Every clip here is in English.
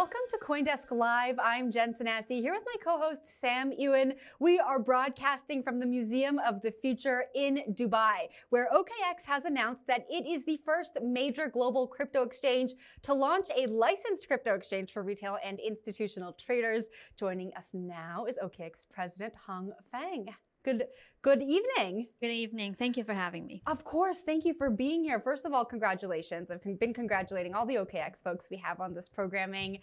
Welcome to CoinDesk Live. I'm Jen Sanasi here with my co-host Sam Ewan. We are broadcasting from the Museum of the Future in Dubai, where OKX has announced that it is the first major global crypto exchange to launch a licensed crypto exchange for retail and institutional traders. Joining us now is OKX President Hong Fang. Good evening. Good evening. Thank you for having me. Of course. Thank you for being here. First of all, congratulations. I've been congratulating all the OKX folks we have on this programming.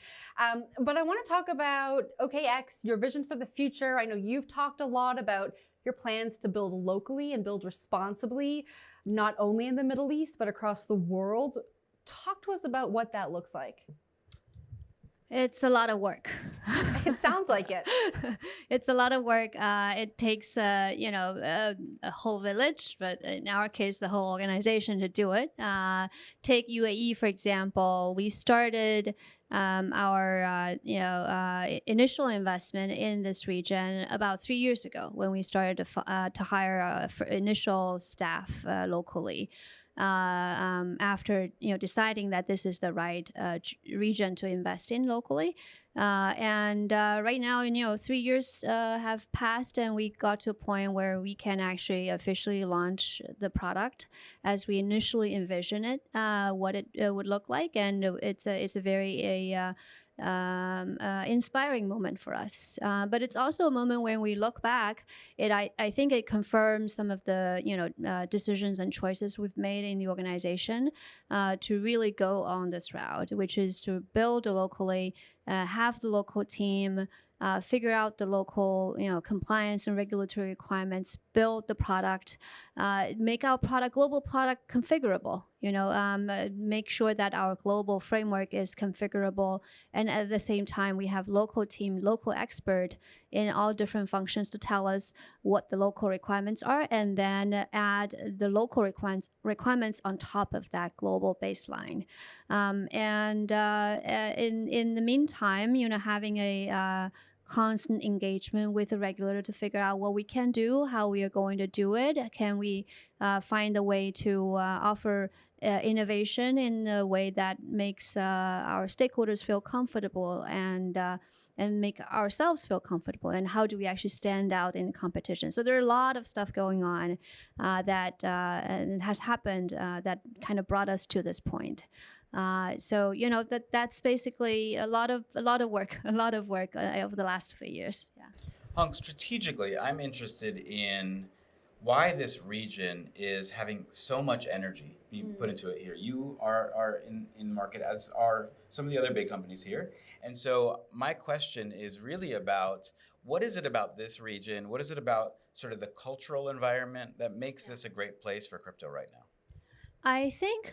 But I want to talk about OKX, your vision for the future. I know you've talked a lot about your plans to build locally and build responsibly, not only in the Middle East, but across the world. Talk to us about what that looks like. It's a lot of work. It sounds like it. It's a lot of work. It takes, a whole village, but in our case, the whole organization to do it. Take UAE, for example. We started our initial investment in this region about 3 years ago when we started to hire initial staff locally. After deciding that this is the right region to invest in locally, and right now 3 years have passed, and we got to a point where we can actually officially launch the product as we initially envision it, what it would look like, and it's a very inspiring moment for us. But it's also a moment when we look back, I think it confirms some of the decisions and choices we've made in the organization to really go on this route, which is to build locally, have the local team, figure out the local compliance and regulatory requirements, build the product, make our global product configurable, make sure that our global framework is configurable, and at the same time we have local team, local expert in all different functions to tell us what the local requirements are, and then add the local requirements on top of that global baseline. In the meantime, having a constant engagement with the regulator to figure out what we can do, how we are going to do it. Can we find a way to offer innovation in a way that makes our stakeholders feel comfortable and make ourselves feel comfortable, and how do we actually stand out in competition? So there are a lot of stuff going on that has happened that kind of brought us to this point. So that's basically a lot of work over the last 3 years. Yeah. Hong, strategically, I'm interested in why this region is having so much energy being put into it here. You are in market, as are some of the other big companies here. And so my question is really about, what is it about this region? What is it about sort of the cultural environment that makes this a great place for crypto right now? I think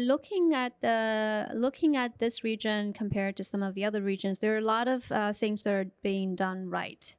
looking at this region compared to some of the other regions, there are a lot of things that are being done right.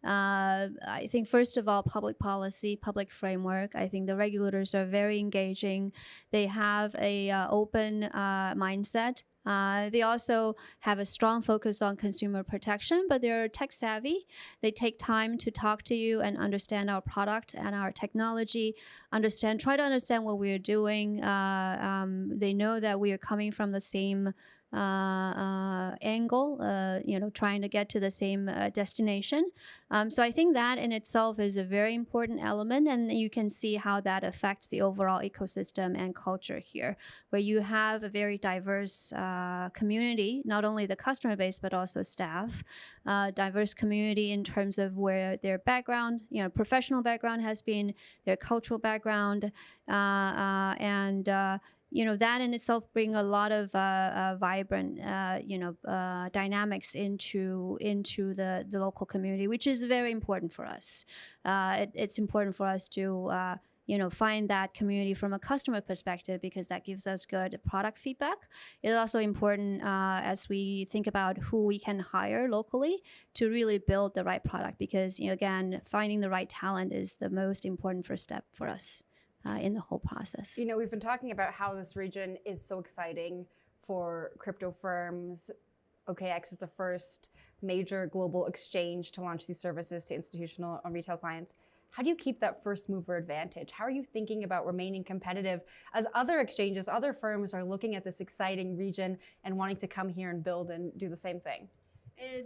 I think, first of all, public policy, public framework. I think the regulators are very engaging. They have a open mindset. They also have a strong focus on consumer protection, but they're tech savvy. They take time to talk to you and understand our product and our technology, try to understand what we're doing. They know that we are coming from the same angle, trying to get to the same destination. So I think that in itself is a very important element, and you can see how that affects the overall ecosystem and culture here, where you have a very diverse community, not only the customer base, but also staff, diverse community in terms of where their background, professional background has been, their cultural background, and that in itself bring a lot of vibrant, dynamics into the local community, which is very important for us. It's important for us to find that community from a customer perspective, because that gives us good product feedback. It's also important as we think about who we can hire locally to really build the right product, because again, finding the right talent is the most important first step for us in the whole process. We've been talking about how this region is so exciting for crypto firms. OKX is the first major global exchange to launch these services to institutional and retail clients. how do you keep that first mover advantage? How are you thinking about remaining competitive as other exchanges, other firms are looking at this exciting region and wanting to come here and build and do the same thing?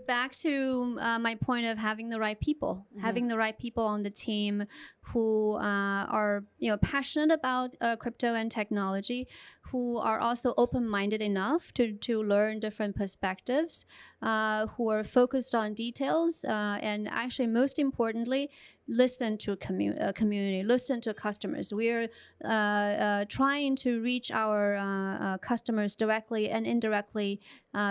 Back to my point of having the right people, having the right people on the team who are passionate about crypto and technology, who are also open-minded enough to learn different perspectives, who are focused on details, and actually most importantly, listen to community, listen to customers. We're trying to reach our customers directly and indirectly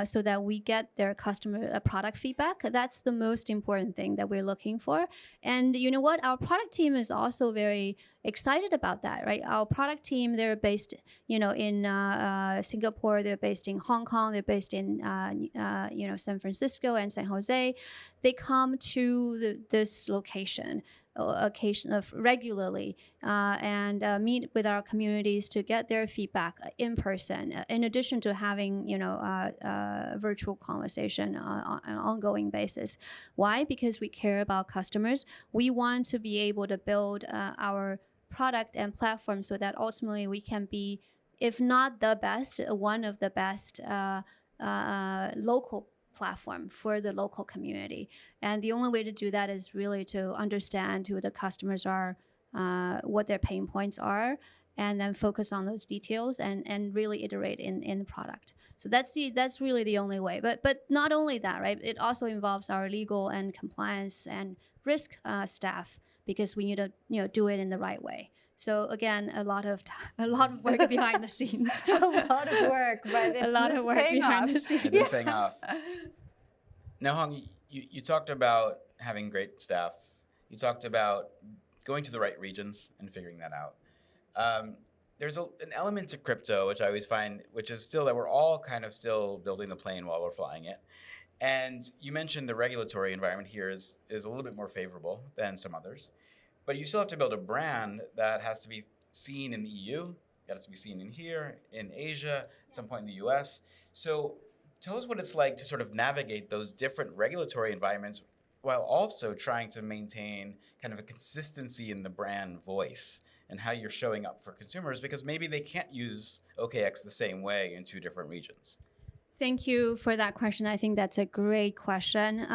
so that we get their customer product feedback. That's the most important thing that we're looking for. And you know what? Our product team is also very excited about that, right? Our product team, they're based, in Singapore, they're based in Hong Kong, they're based in, San Francisco and San Jose. They come to this location regularly and meet with our communities to get their feedback in person, in addition to having virtual conversation on an ongoing basis. Why? Because we care about customers. We want to be able to build our product and platform so that ultimately we can be, if not the best, one of the best local platform for the local community. And the only way to do that is really to understand who the customers are, what their pain points are, and then focus on those details and really iterate in the product. So that's really the only way. But not only that, right? It also involves our legal and compliance and risk staff, because we need to do it in the right way. So again, a lot of work behind the scenes. A lot of work, but it's, a lot of work behind the scenes. It is paying off. Now, Hong, you talked about having great staff. You talked about going to the right regions and figuring that out. There's an element to crypto, which I always find, which is still that we're all kind of still building the plane while we're flying it. And you mentioned the regulatory environment here is a little bit more favorable than some others. But you still have to build a brand that has to be seen in the EU, that has to be seen in here, in Asia, at some point in the US. So tell us what it's like to sort of navigate those different regulatory environments while also trying to maintain kind of a consistency in the brand voice and how you're showing up for consumers, because maybe they can't use OKX the same way in two different regions. Thank you for that question. I think that's a great question.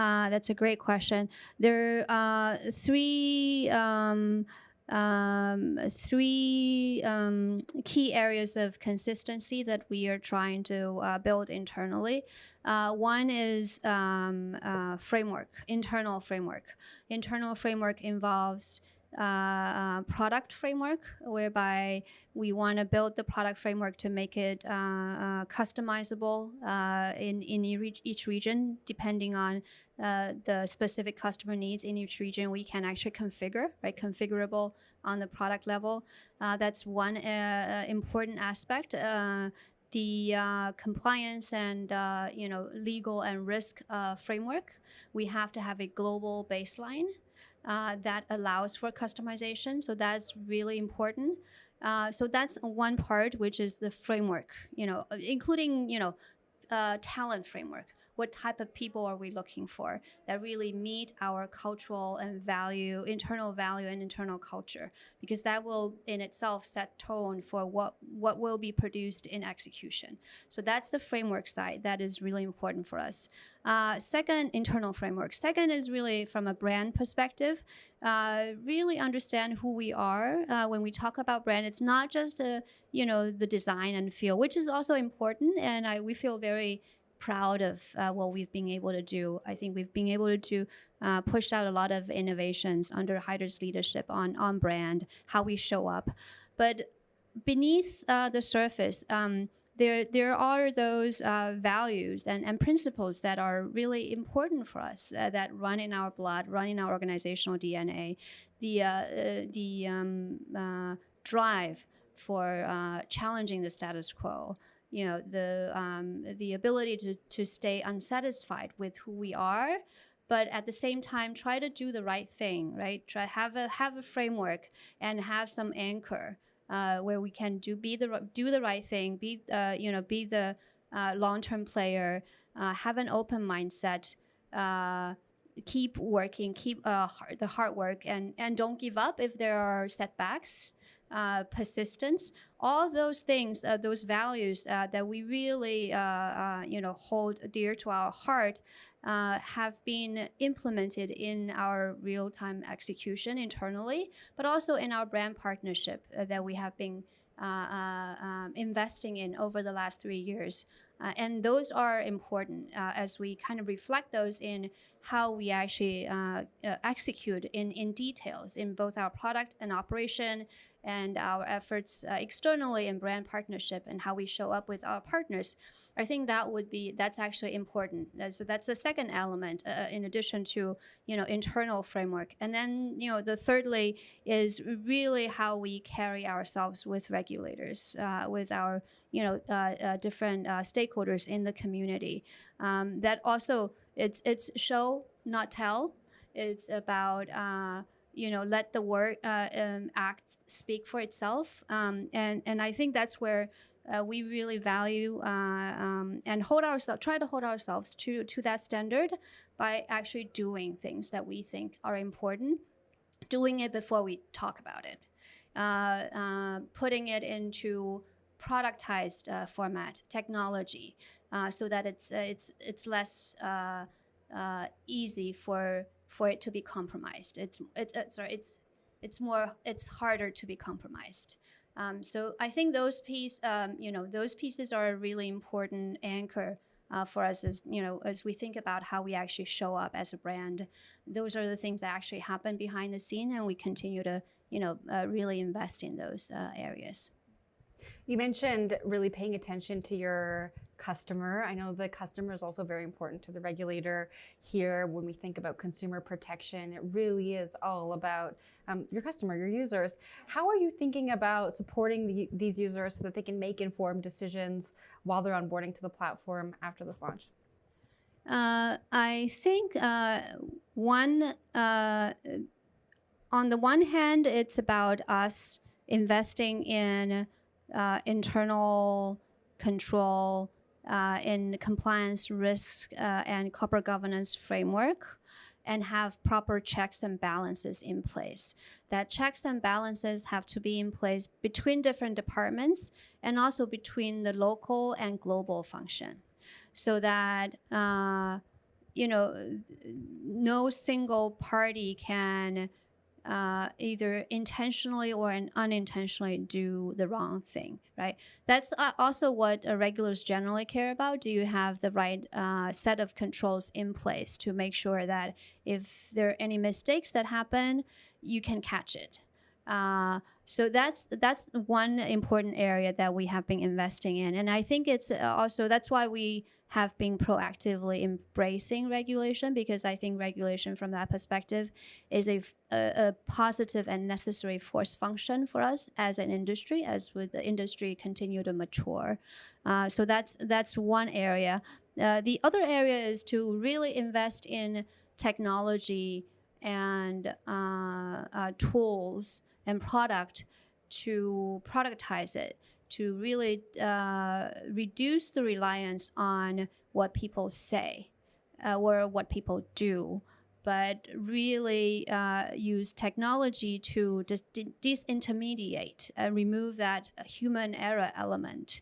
There are three key areas of consistency that we are trying to build internally. One is framework, internal framework. Internal framework involves product framework, whereby we want to build the product framework to make it customizable in each region, depending on the specific customer needs in each region. We can actually configure, right? Configurable on the product level. That's one important aspect. The compliance and legal and risk framework. We have to have a global baseline that allows for customization. So that's really important. So that's one part, which is the framework, including, talent framework. What type of people are we looking for that really meet our cultural and internal value and internal culture? Because that will in itself set tone for what will be produced in execution. So that's the framework side. That is really important for us. Second, internal framework. Second is really from a brand perspective, really understand who we are. When we talk about brand, it's not just the design and feel, which is also important. And we feel very proud of what we've been able to do. I think we've been able to push out a lot of innovations under Haider's leadership on brand, how we show up. But beneath the surface, there are those values and principles that are really important for us, that run in our blood, run in our organizational DNA. The drive for challenging the status quo. The ability to stay unsatisfied with who we are, but at the same time try to do the right thing, right? Have a framework and have some anchor where we can do the right thing, be the long-term player, have an open mindset, keep working, keep the hard work, and don't give up if there are setbacks, persistence. All those things, those values that we really hold dear to our heart, have been implemented in our real-time execution internally, but also in our brand partnership that we have been investing in over the last 3 years. And those are important as we kind of reflect those in how we actually execute in details in both our product and operation and our efforts externally in brand partnership and how we show up with our partners. I think that's actually important. So that's the second element in addition to, internal framework. And then, the thirdly is really how we carry ourselves with regulators, with our, different stakeholders in the community. That also, it's show, not tell. It's about, let the word act speak for itself. And I think that's where we really value and try to hold ourselves to that standard by actually doing things that we think are important, doing it before we talk about it, putting it into productized format, technology, so that it's less easy for it to be compromised. It's harder to be compromised. So I think those pieces are a really important anchor for us as we think about how we actually show up as a brand. Those are the things that actually happen behind the scene, and we continue to really invest in those areas. You mentioned really paying attention to your customer. I know the customer is also very important to the regulator here. When we think about consumer protection, it really is all about your customer, your users. How are you thinking about supporting these users so that they can make informed decisions while they're onboarding to the platform after this launch? I think on the one hand, it's about us investing in internal control, in compliance risk and corporate governance framework, and have proper checks and balances in place. That checks and balances have to be in place between different departments and also between the local and global function, so that no single party can either intentionally or unintentionally do the wrong thing, right? That's also what regulators generally care about. Do you have the right set of controls in place to make sure that if there are any mistakes that happen, you can catch it? So that's one important area that we have been investing in. And I think it's also, that's why we have been proactively embracing regulation, because I think regulation from that perspective is a positive and necessary force function for us as an industry, as with the industry continue to mature. So that's one area. The other area is to really invest in technology and tools and product to productize it, to really reduce the reliance on what people say or what people do, but really use technology to disintermediate and remove that human error element.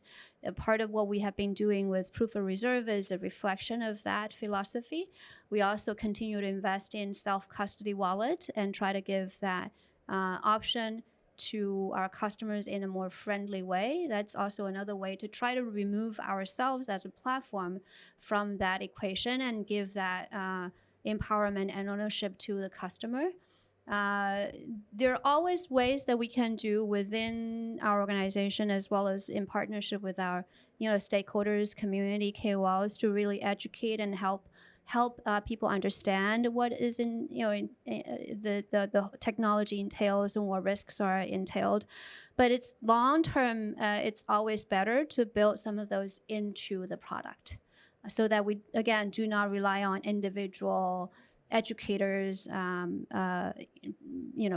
Part of what we have been doing with Proof of Reserve is a reflection of that philosophy. We also continue to invest in self-custody wallet and try to give that option to our customers in a more friendly way. That's also another way to try to remove ourselves as a platform from that equation and give that empowerment and ownership to the customer. There are always ways that we can do within our organization, as well as in partnership with our stakeholders, community, KOLs, to really educate and help people understand what is the technology entails and what risks are entailed. But it's long term, it's always better to build some of those into the product, so that we, again, do not rely on individual educators,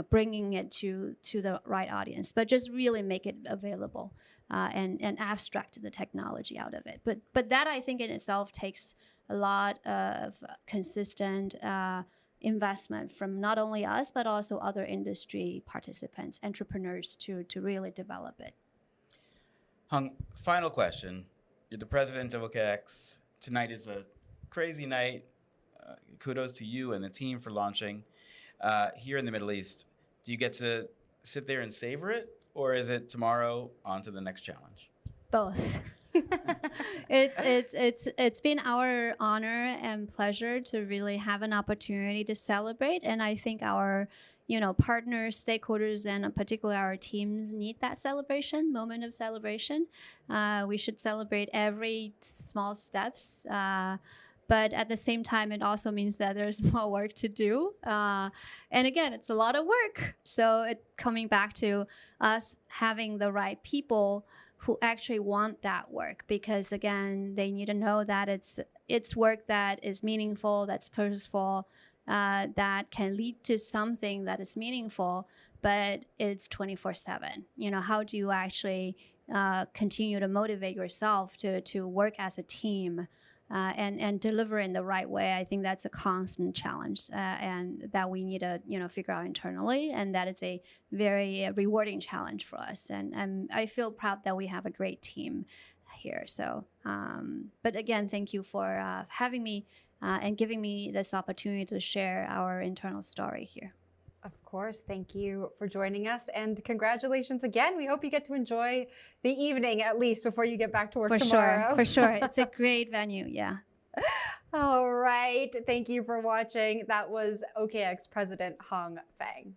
bringing it to the right audience, but just really make it available and abstract the technology out of it. But that, I think, in itself takes a lot of consistent investment from not only us, but also other industry participants, entrepreneurs, to really develop it. Hong, final question. You're the president of OKX. Tonight is a crazy night. Kudos to you and the team for launching. Here in the Middle East, do you get to sit there and savor it, or is it tomorrow on to the next challenge? Both. It's been our honor and pleasure to really have an opportunity to celebrate, and I think our partners, stakeholders, and particularly our teams need that celebration, moment of celebration. We should celebrate every small steps, but at the same time, it also means that there's more work to do. And again, it's a lot of work. So coming back to us having the right people who actually want that work, because again, they need to know that it's work that is meaningful, that's purposeful, that can lead to something that is meaningful, but it's 24/7. How do you actually continue to motivate yourself to work as a team and deliver in the right way? I think that's a constant challenge, and that we need to figure out internally, and that is a very rewarding challenge for us. And I feel proud that we have a great team here. So, but again, thank you for having me and giving me this opportunity to share our internal story here. Of course. Thank you for joining us, and congratulations again. We hope you get to enjoy the evening at least before you get back to work tomorrow. For sure. It's a great venue. Yeah. All right. Thank you for watching. That was OKX President Hong Fang.